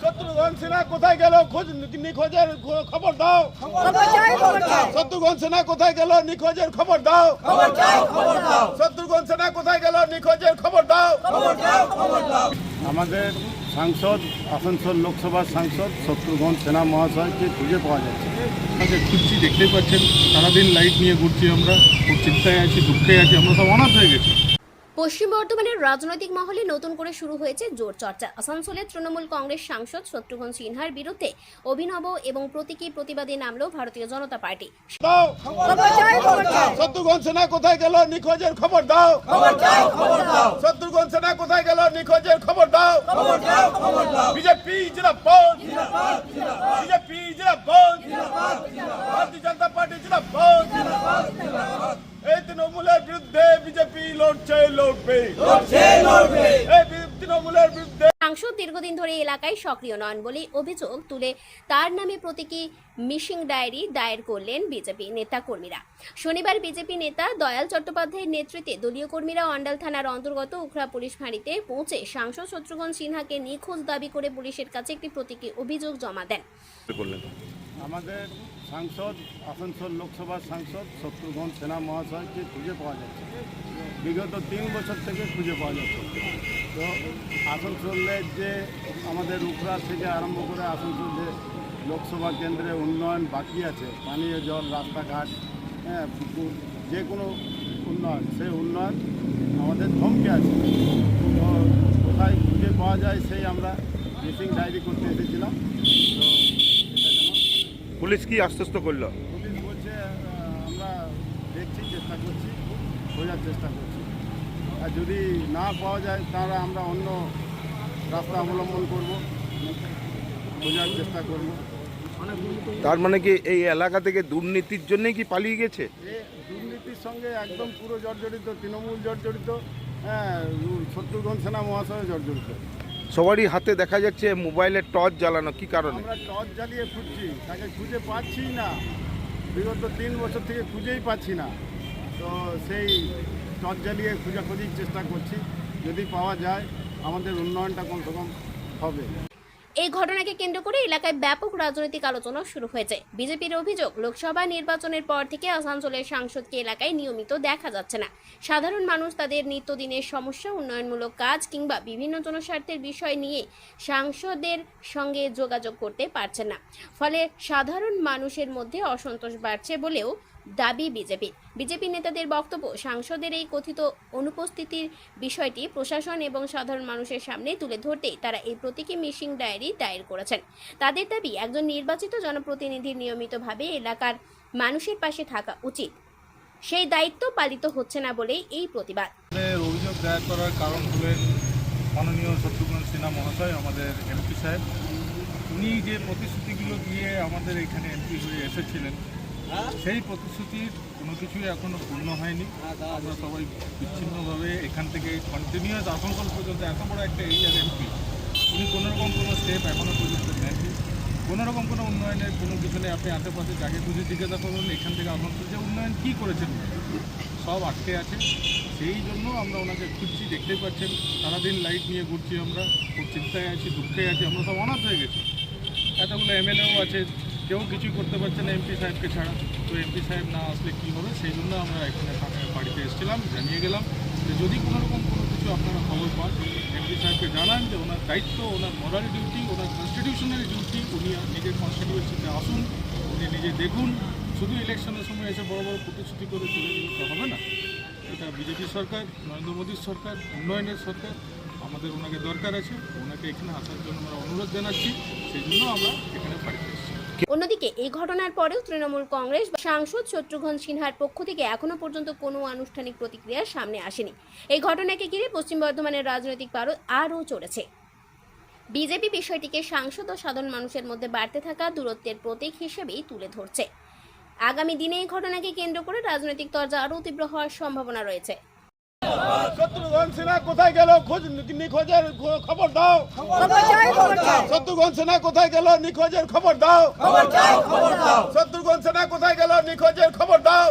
শত্রুঘ্ন সিনহা কোথায় গেল? নিখোঁজের খবর দাও। শত্রুঘ্ন সিনহা কোথায় গেল? নিখোঁজের খবর দাও। শত্রুঘ্ন সিনহা কোথায় গেল? নিখোঁজের খবর দাও। আমাদের সাংসদ, আসানসোল লোকসভার সাংসদ শত্রুঘ্ন সিনহা মহাশয়কে খুঁজে পাওয়া যাচ্ছে। আমাদের খুঁজছি, দেখতেই পাচ্ছেন সারাদিন লাইট নিয়ে ঘুরছি আমরা। খুব চিন্তায় আছি, দুঃখে আছি, আমরা সব অনাথ হয়ে গেছি। পশ্চিম বর্ধমানের রাজনৈতিক মহলে নতুন করে শুরু হয়েছে জোর চর্চা। আসানসোলের তৃণমূল কংগ্রেস সাংসদ শত্রুঘ্ন সিনহার বিরুদ্ধে অভিনব এবং প্রতীকী প্রতিবাদে নামল ভারতীয় জনতা পার্টি। শত্রুঘ্ন সিনহা কোথায় গেল? নিখোঁজের খবর দাও। শত্রুঘ্ন সিনহা কোথায় গেল? নিখোঁজের খবর দাও। বিজেপি জিন্দাবাদ, বিজেপি জিন্দাবাদ, ভারতীয় জনতা পার্টি জিন্দাবাদ। এই তৃণমূলের বিরুদ্ধে বিজেপি লড়ছে, লড়বে। এই তৃণমূলের বিরুদ্ধে সাংসদ দীর্ঘদিন ধরে এলাকায় সক্রিয় নন বলে অভিযোগ তুলে তার নামে প্রতীকী মিসিং ডায়েরি দায়ের করলেন বিজেপি নেতা কর্মীরা। শনিবার বিজেপি নেতা দয়াল চট্টোপাধ্যায়ের নেতৃত্বে দলীয় কর্মীরা অন্ডাল থানার অন্তর্গত উখড়া পুলিশ ফাঁড়িতে পৌঁছে সাংসদ শত্রুঘ্ন সিনহাকে নিখোঁজ দাবি করে পুলিশের কাছে একটি প্রতীকী অভিযোগ জমা দেন। আমাদের সাংসদ, আসানসোল লোকসভার সাংসদ শত্রুঘ্ন সিনহা মহাশয়কে খুঁজে পাওয়া যাচ্ছে। বিগত 3 বছর থেকে খুঁজে পাওয়া যাচ্ছে। তো আসানসোলের যে আমাদের উখড়া থেকে আরম্ভ করে আসানসোল যে লোকসভা কেন্দ্রে উন্নয়ন বাকি আছে, পানীয় জল, রাস্তাঘাট, পুকুর, যে কোনো উন্নয়ন, সেই উন্নয়ন আমাদের থমকে আছে। তো কোথায় খুঁজে পাওয়া যায় সেই আমরা মিসিং ডায়েরি করতে এসেছিলাম। তো এটা যেন পুলিশ কি আশ্বস্ত করলো? পুলিশ বলছে আমরা দেখছি, চেষ্টা করছি, খোঁজার চেষ্টা করছি। আর যদি না পাওয়া যায় তাহলে আমরা অন্য রাস্তা অবলম্বন করব, খোঁজার চেষ্টা করব। তার মানে কি এই এলাকা থেকে দুর্নীতির জন্যই কি পালিয়ে গেছে? দুর্নীতির সঙ্গে একদম পুরো জর্জরিত, তৃণমূল জর্জরিত, হ্যাঁ, শত্রুঘ্ন সিনহা মহাশয় জর্জরিত। সবারই হাতে দেখা যাচ্ছে মোবাইলের টর্চ জ্বালানো, কি কারণে? আমরা টর্চ জ্বালিয়ে খুঁজছি, তাকে খুঁজে পাচ্ছি না। বিগত 3 বছর থেকে খুঁজেই পাচ্ছি না। তো সেই টর্চ জ্বালিয়ে খোঁজাখুঁজির চেষ্টা করছি। যদি পাওয়া যায় আমাদের উন্নয়নটা কমসে কম হবে। এই ঘটনাকে কেন্দ্র করে এলাকায় ব্যাপক রাজনৈতিক আলোচনা শুরু হয়েছে। বিজেপির অভিযোগ, লোকসভা নির্বাচনের পর থেকে আসানসোলের সাংসদকে এলাকায় নিয়মিত দেখা যাচ্ছে না। সাধারণ মানুষ তাদের নিত্যদিনের সমস্যা, উন্নয়নমূলক কাজ কিংবা বিভিন্ন জনস্বার্থের বিষয় নিয়ে সাংসদের সঙ্গে যোগাযোগ করতে পারছেন না। ফলে সাধারণ মানুষের মধ্যে অসন্তোষ বাড়ছে বলেও দাবি বিজেপি নেতাদের বক্তব্য, সাংসদের এই কথিত অনুপস্থিতির বিষয়টি প্রশাসন এবং সাধারণ মানুষের সামনে তুলে ধরতেই তারা এই প্রতীকী মিসিং ডায়েরি দায়ের করেছেন। তাদের দাবি, একজন নির্বাচিত জনপ্রতিনিধির নিয়মিতভাবে এলাকার মানুষের পাশে থাকা উচিত। সেই দায়িত্ব পালিত হচ্ছে না বলেই এই প্রতিবাদ। অভিযোগ দায়ের করার কারণ হলেন মাননীয় শত্রুঘ্ন সিনহা মহাশয়, আমাদের এমপি সাহেব। উনি যে প্রতিশ্রুতিগুলো দিয়ে আমাদের এখানে এমপি হয়ে এসেছিলেন, সেই প্রতিশ্রুতির কোনো কিছুই এখনও পূর্ণ হয়নি। আমরা সবাই বিচ্ছিন্নভাবে এখান থেকে কন্টিনিউয়াস আসানসোল পর্যন্ত, এত বড় একটা এরিয়ার এমপি, উনি কোনোরকম কোনো স্টেপ এখনও পর্যন্ত নেননি। কোনোরকম কোনো উন্নয়নের কোনো কিছু নেই। আপনি আশেপাশে যাকে খুঁজে জিজ্ঞাসা করুন এখান থেকে আসানসোল যে উন্নয়ন কী করেছেন, সব আটকে আছে। সেই জন্য আমরা ওনাকে খুঁজছি, দেখতেই পাচ্ছেন সারাদিন লাইট নিয়ে ঘুরছি আমরা। খুব চিন্তায় আছি, দুঃখে আছি, আমরা সব অনাথ হয়ে গেছি। এতগুলো এমএলএও আছে, কেউ কিছুই করতে পারছে না এমপি সাহেবকে ছাড়া। তো এমপি সাহেব না আসলে কী হবে, সেই জন্য আমরা এখানে বাড়িতে এসেছিলাম, জানিয়ে গেলাম যে যদি কোনোরকম কোনো কিছু আপনারা খবর পান এমপি সাহেবকে জানান যে ওনার দায়িত্ব, ওনার মোরাল ডিউটি, ওনার কনস্টিটিউশনারি ডিউটি, উনি নিজের কনস্টিটিউয়েন্সিতে আসুন, উনি নিজে দেখুন। শুধু ইলেকশনের সময় এসে বড় বড় প্রতিশ্রুতি করে চলে গেলে তো হবে না। এটা বিজেপি সরকার, নরেন্দ্র মোদীর সরকার, উন্নয়নের সরকার। আমাদের ওনাকে দরকার আছে, ওনাকে এখানে আসার জন্য আমরা অনুরোধ জানাচ্ছি। সেই জন্য আমরা এখানে বাড়িতে এসেছি। অন্যদিকে এই ঘটনার পরেও তৃণমূল কংগ্রেস সাংসদ শত্রুঘ্ন সিনহার পক্ষ থেকে এখনো পর্যন্ত কোনো আনুষ্ঠানিক প্রতিক্রিয়া সামনে আসেনি। এই ঘটনাকে ঘিরে পশ্চিম বর্ধমানের রাজনৈতিক পারদ আরও চড়েছে। বিজেপি বিষয়টিকে সাংসদ ও সাধারণ মানুষের মধ্যে বাড়তে থাকা দূরত্বের প্রতীক হিসেবেই তুলে ধরছে। আগামী দিনে এই ঘটনাকে কেন্দ্র করে রাজনৈতিক তরজা আরও তীব্র হওয়ার সম্ভাবনা রয়েছে। শত্রুঘ্ন সিনহা কোথায় গেল? নিখোঁজের খবর দাও। শত্রুঘ্ন সিনহা কোথায় গেল? নিখোঁজের খবর দাও। শত্রুঘ্ন সিনহা কোথায় গেল? নিখোঁজের খবর দাও।